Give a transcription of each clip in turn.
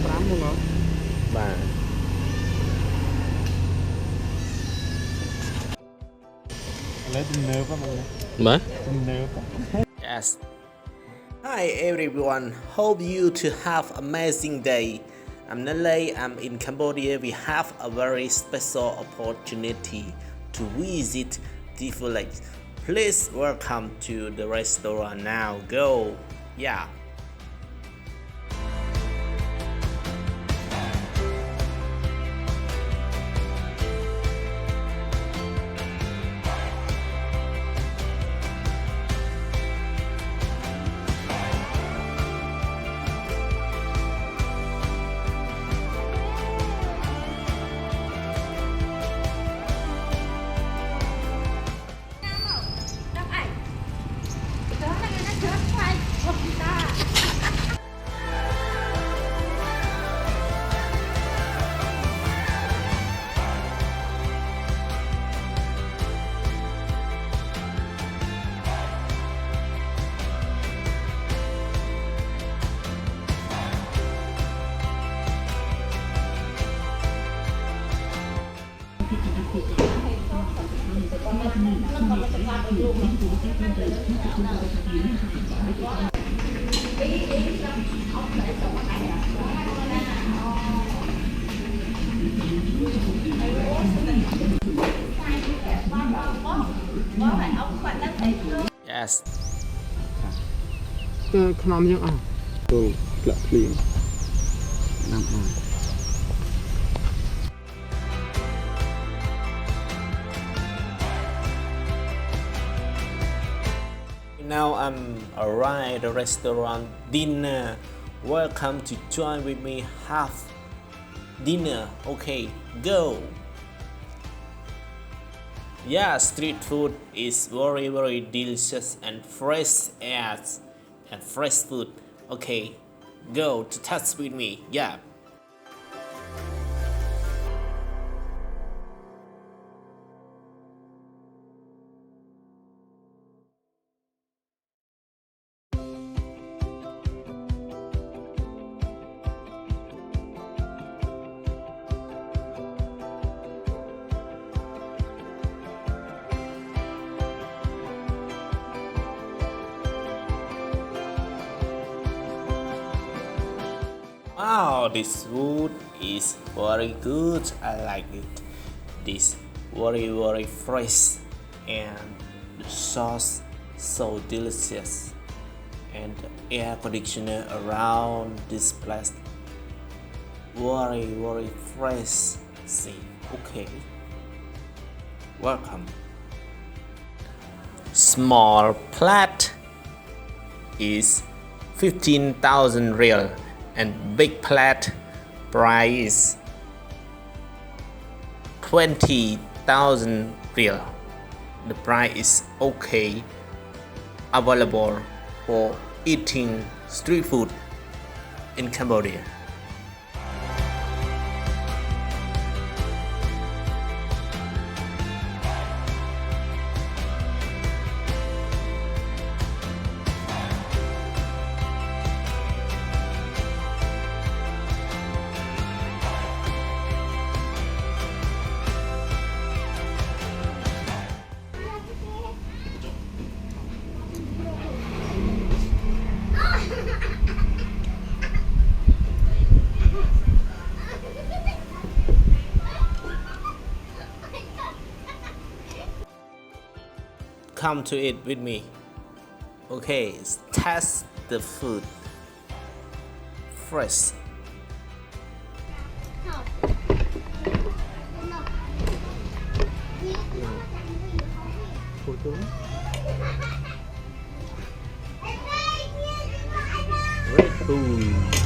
5 ហ្មងបាទឥឡូវទំនើបហ្នឹងបាទទំនើប Yes. Hi everyone, hope you to have amazing day. I'm Nalay. I'm in Cambodia. We have a very special opportunity to visit the village. Please welcome to the restaurant now. Go. Yeah. Yes. គឺខ្នំយើងអស់ទៅផ្លាក់ភ្លៀងណាំអស់ Now I'm arrived at the restaurant dinner. Welcome to join with me have dinner. Okay, go. Yeah, street food is very delicious and fresh air and fresh food. Okay, go to touch with me. Yeah. Wow, this food is very good. I like it. This very fresh and the sauce so delicious and the air conditioner around this place very fresh. See, okay. Welcome. Small plate is 15,000 real. And big plate price 20,000 real. The price is okay, available for eating street food in Cambodia. Come to it with me. Okay, test the food. Fresh. Red Bull.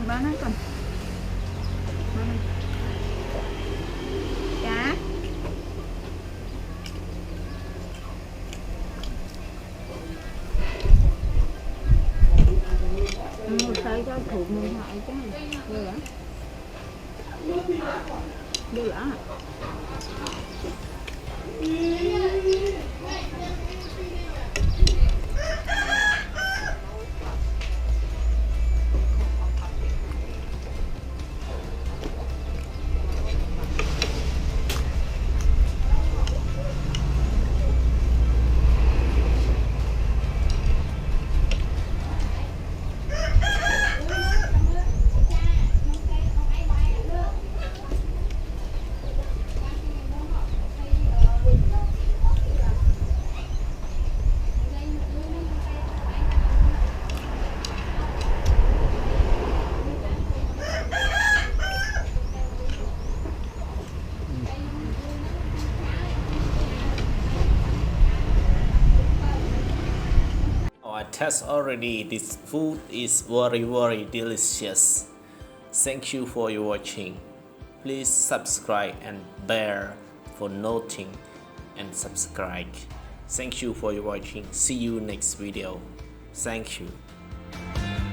Bán hết còn. Cá. Thấy cho thuộc điện thoại chứ. Đưa hả? Đưa hả? I test already. This food is very delicious. Thank you for your watching. Please subscribe and bear for noting and subscribe. Thank you for your watching. See you next video. Thank you.